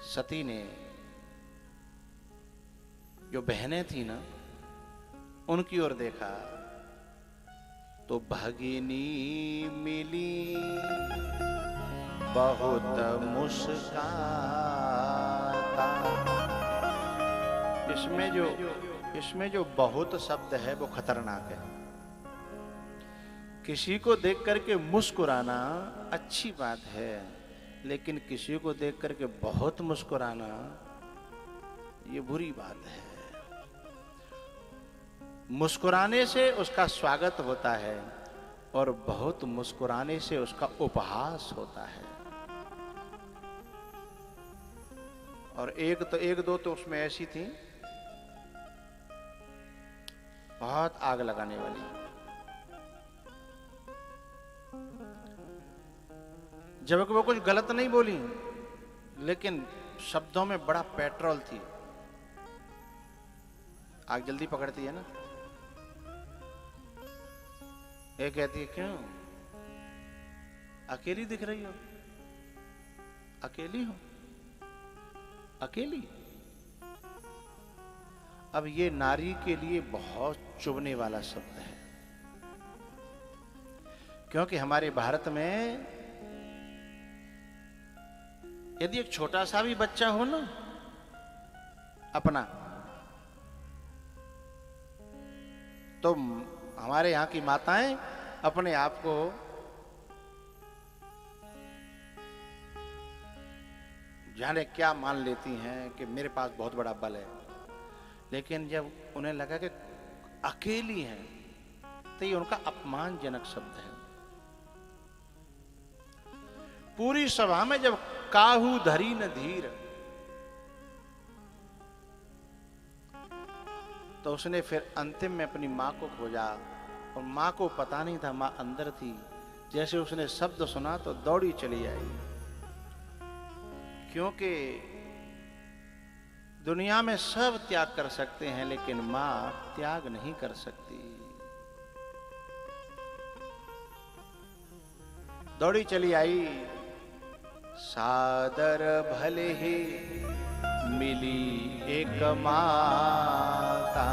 सती ने जो बहनें थी ना, उनकी ओर देखा तो भगिनी मिली बहुत मुस्काता। इसमें जो बहुत शब्द है वो खतरनाक है। किसी को देख करके मुस्कुराना अच्छी बात है, लेकिन किसी को देख करके बहुत मुस्कुराना ये बुरी बात है। मुस्कुराने से उसका स्वागत होता है और बहुत मुस्कुराने से उसका उपहास होता है। और एक दो तो उसमें ऐसी थी बहुत आग लगाने वाली। जब वो कुछ गलत नहीं बोली, लेकिन शब्दों में बड़ा पेट्रोल थी। आग जल्दी पकड़ती है ना। ये कहती है क्यों अकेली दिख रही हो, अकेली हो, अकेली। अब ये नारी के लिए बहुत चुभने वाला शब्द है, क्योंकि हमारे भारत में यदि एक छोटा सा भी बच्चा हो ना अपना, तो हमारे यहाँ की माताएं अपने आप को जाने क्या मान लेती हैं कि मेरे पास बहुत बड़ा बल है, लेकिन जब उन्हें लगा कि अकेली हैं तो ये उनका अपमानजनक शब्द है। पूरी सभा में जब काहू धरी न धीर, तो उसने फिर अंतिम में अपनी मां को खोजा और मां को पता नहीं था मां अंदर थी। जैसे उसने शब्द सुना तो दौड़ी चली आई, क्योंकि दुनिया में सब त्याग कर सकते हैं लेकिन मां त्याग नहीं कर सकती। दौड़ी चली आई। सादर भले ही मिली एक माता,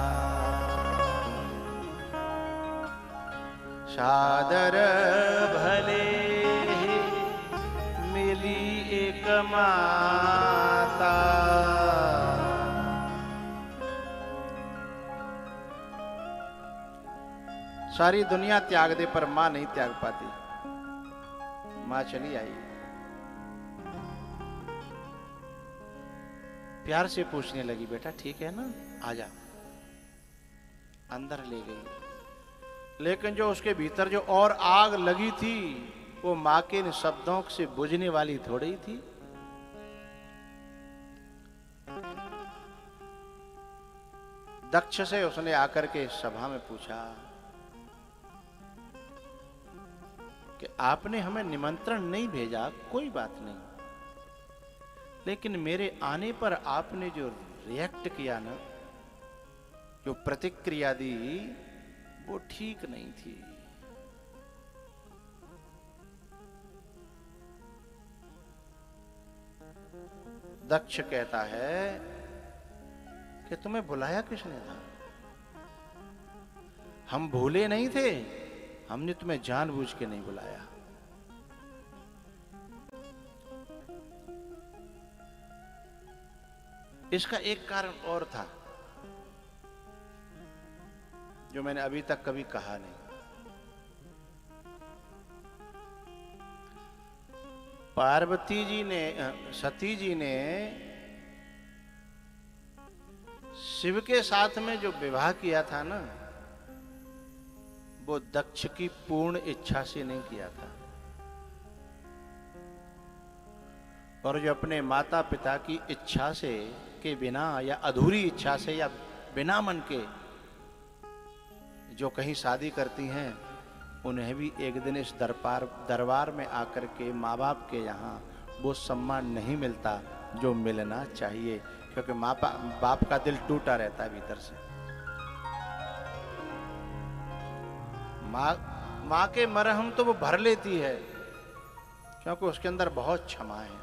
सादर भले ही मिली एक माता। सारी दुनिया त्याग दे पर मां नहीं त्याग पाती। मां चली आई, प्यार से पूछने लगी, बेटा ठीक है ना, आजा। अंदर ले गई, लेकिन जो उसके भीतर जो और आग लगी थी वो मां के इन शब्दों से बुझने वाली थोड़ी थी। दक्ष से उसने आकर के सभा में पूछा कि आपने हमें निमंत्रण नहीं भेजा, कोई बात नहीं, लेकिन मेरे आने पर आपने जो रिएक्ट किया ना, जो प्रतिक्रिया दी, वो ठीक नहीं थी। दक्ष कहता है कि तुम्हें बुलाया किसने था? हम भूले नहीं थे, हमने तुम्हें जानबूझ के नहीं बुलाया। इसका एक कारण और था जो मैंने अभी तक कभी कहा नहीं। पार्वती जी ने, सती जी ने शिव के साथ में जो विवाह किया था ना, वो दक्ष की पूर्ण इच्छा से नहीं किया था, और जो अपने माता पिता की इच्छा से के बिना या अधूरी इच्छा से या बिना मन के जो कहीं शादी करती हैं, उन्हें भी एक दिन इस दरबार में आकर के माँ बाप के यहाँ वो सम्मान नहीं मिलता जो मिलना चाहिए, क्योंकि माँ बाप का दिल टूटा रहता है भीतर से। माँ के मरहम तो वो भर लेती है, क्योंकि उसके अंदर बहुत क्षमा है,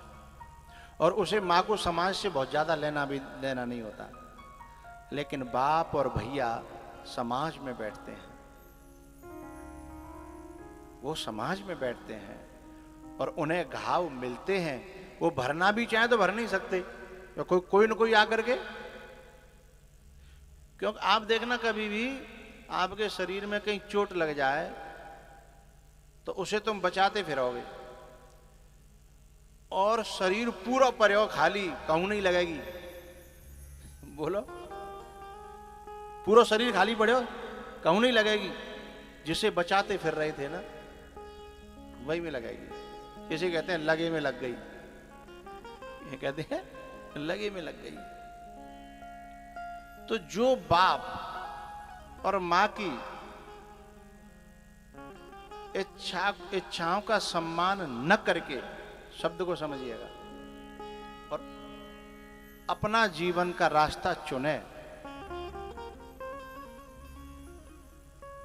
और उसे माँ को समाज से बहुत ज्यादा लेना नहीं होता। लेकिन बाप और भैया समाज में बैठते हैं, वो समाज में बैठते हैं और उन्हें घाव मिलते हैं, वो भरना भी चाहे तो भर नहीं सकते, तो कोई न कोई आकर के। क्योंकि आप देखना, कभी भी आपके शरीर में कहीं चोट लग जाए तो उसे तुम बचाते फिरोगे, और शरीर पूरा पड़े खाली, कहूं नहीं लगेगी। बोलो, पूरा शरीर खाली पड़े हो, कहूं नहीं लगेगी। जिसे बचाते फिर रहे थे ना, वही में लगेगी। इसे कहते हैं लगे में लग गई, ये कहते हैं लगे में लग गई। तो जो बाप और मां की इच्छाओं का सम्मान न करके, शब्द को समझिएगा, और अपना जीवन का रास्ता चुने,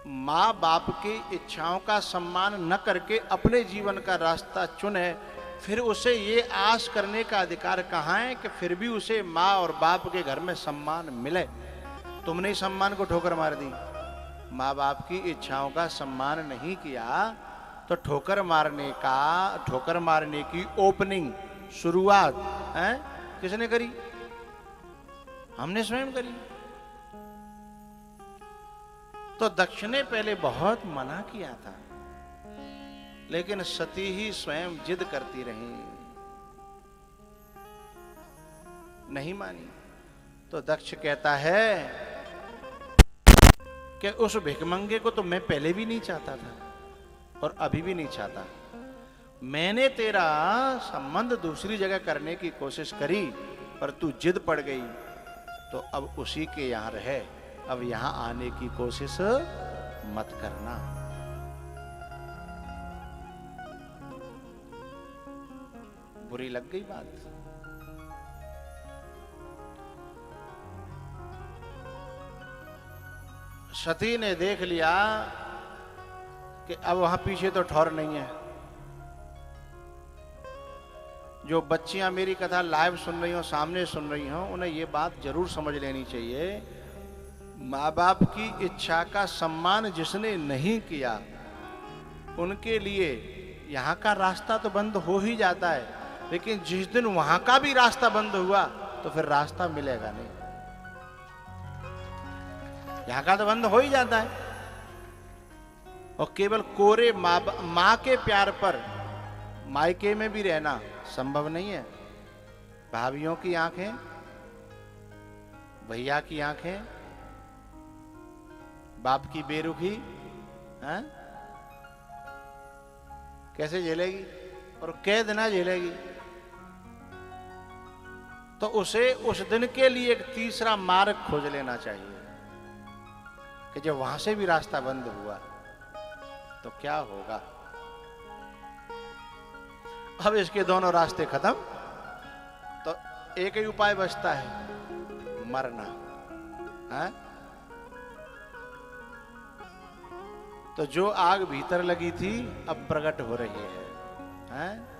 माँ बाप की इच्छाओं का सम्मान न करके अपने जीवन का रास्ता चुने, फिर उसे ये आस करने का अधिकार कहाँ है कि फिर भी उसे माँ और बाप के घर में सम्मान मिले। तुमने ही सम्मान को ठोकर मार दी। माँ बाप की इच्छाओं का सम्मान नहीं किया तो ठोकर मारने की ओपनिंग, शुरुआत है किसने करी? हमने स्वयं करी। तो दक्ष ने पहले बहुत मना किया था, लेकिन सती ही स्वयं जिद करती रही, नहीं मानी। तो दक्ष कहता है कि उस भिखमंगे को तो मैं पहले भी नहीं चाहता था और अभी भी नहीं चाहता। मैंने तेरा संबंध दूसरी जगह करने की कोशिश करी, पर तू जिद पड़ गई, तो अब उसी के यहां रहे, अब यहां आने की कोशिश मत करना। बुरी लग गई बात। सती ने देख लिया कि अब वहां पीछे तो ठौर नहीं है। जो बच्चियां मेरी कथा लाइव सुन रही हो, सामने सुन रही हो, उन्हें ये बात जरूर समझ लेनी चाहिए, माँ बाप की इच्छा का सम्मान जिसने नहीं किया, उनके लिए यहाँ का रास्ता तो बंद हो ही जाता है, लेकिन जिस दिन वहां का भी रास्ता बंद हुआ तो फिर रास्ता मिलेगा नहीं। यहाँ का तो बंद हो ही जाता है, और केवल कोरे माँ के प्यार पर मायके में भी रहना संभव नहीं है। भाभियों की आंखें, भैया की आंखें, बाप की बेरुखी है? कैसे झेलेगी? और कैद ना झेलेगी तो उसे उस दिन के लिए एक तीसरा मार्ग खोज लेना चाहिए कि जब वहां से भी रास्ता बंद हुआ तो क्या होगा। अब इसके दोनों रास्ते खत्म, तो एक ही उपाय बचता है, मरना है? तो जो आग भीतर लगी थी अब प्रकट हो रही है?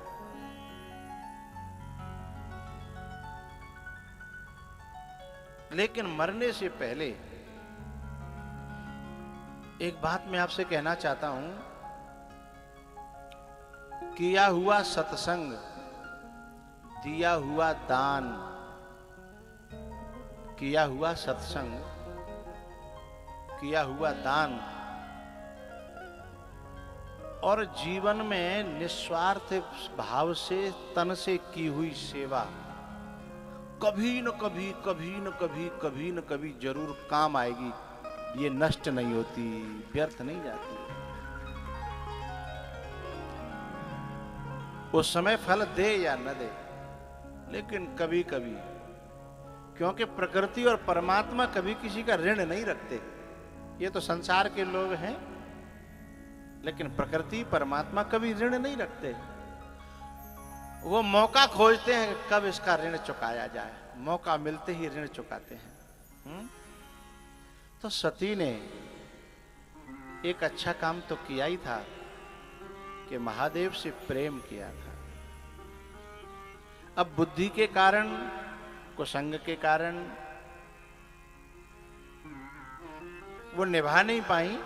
लेकिन मरने से पहले एक बात मैं आपसे कहना चाहता हूं, किया हुआ सत्संग, दिया हुआ दान, किया हुआ सत्संग, किया हुआ दान और जीवन में निस्वार्थ भाव से तन से की हुई सेवा कभी न कभी, कभी न कभी, कभी न कभी जरूर काम आएगी। ये नष्ट नहीं होती, व्यर्थ नहीं जाती। उस समय फल दे या न दे, लेकिन कभी कभी, क्योंकि प्रकृति और परमात्मा कभी किसी का ऋण नहीं रखते। ये तो संसार के लोग हैं, लेकिन प्रकृति परमात्मा कभी ऋण नहीं रखते। वो मौका खोजते हैं कब इसका ऋण चुकाया जाए, मौका मिलते ही ऋण चुकाते हैं। तो सती ने एक अच्छा काम तो किया ही था कि महादेव से प्रेम किया था। अब बुद्धि के कारण, कुसंग के कारण वो निभा नहीं पाई,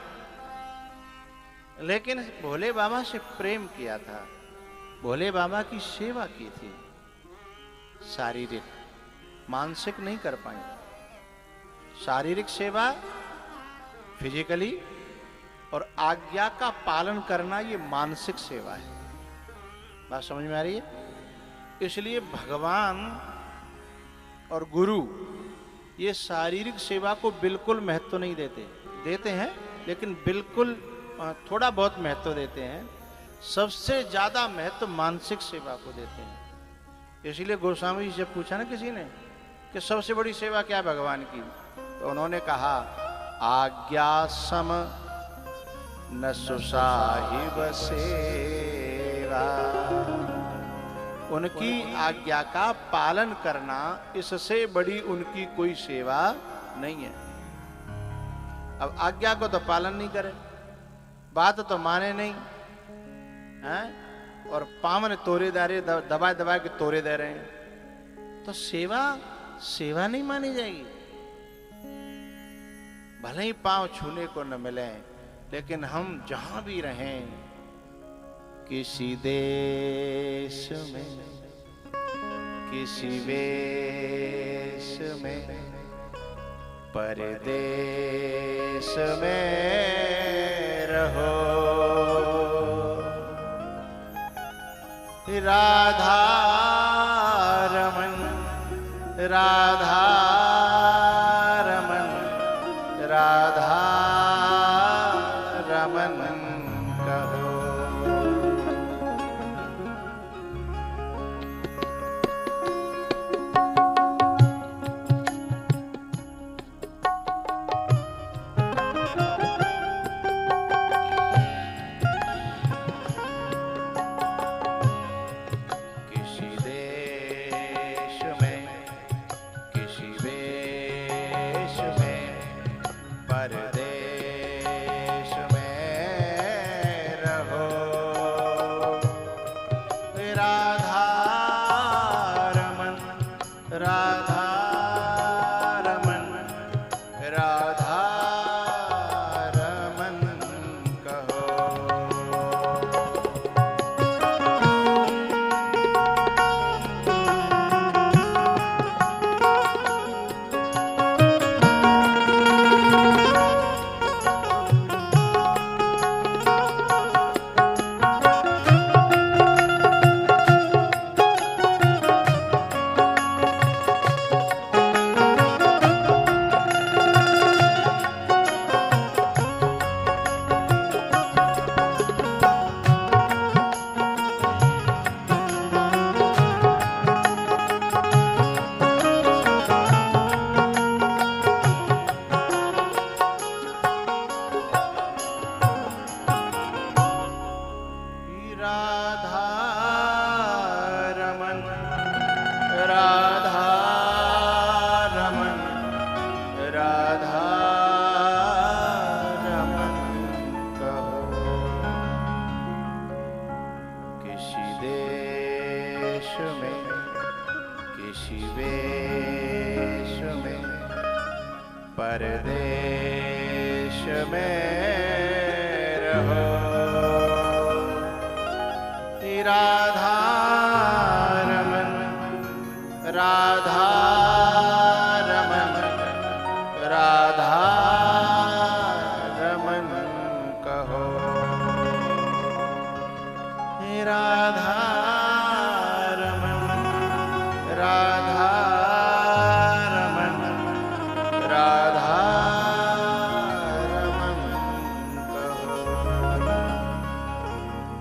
लेकिन भोले बाबा से प्रेम किया था, भोले बाबा की सेवा की थी। शारीरिक, मानसिक नहीं कर पाई। शारीरिक सेवा फिजिकली, और आज्ञा का पालन करना ये मानसिक सेवा है। बात समझ में आ रही है? इसलिए भगवान और गुरु ये शारीरिक सेवा को बिल्कुल महत्व नहीं देते, देते हैं लेकिन बिल्कुल थोड़ा बहुत महत्व देते हैं। सबसे ज्यादा महत्व मानसिक सेवा को देते हैं। इसलिए गोस्वामी जी से पूछा ना किसी ने कि सबसे बड़ी सेवा क्या है भगवान की, तो उन्होंने कहा आज्ञा सम न सुसाहिब सेवा। उनकी आज्ञा का पालन करना, इससे बड़ी उनकी कोई सेवा नहीं है। अब आज्ञा को तो पालन नहीं करे, बात तो माने नहीं है, और पावन तोरे दारे दबा दबा के तोरे दे रहे हैं, तो सेवा सेवा नहीं मानी जाएगी। भले ही पांव छूने को न मिले, लेकिन हम जहां भी रहें, किसी देश में, किसी वेश में, परदेश में रहो, राधा रमन राधा रमन राधा रमन कहो। परदेश में रहो, राधा रमन राधा रमन राधा रमन कहो। राधा रमन राधा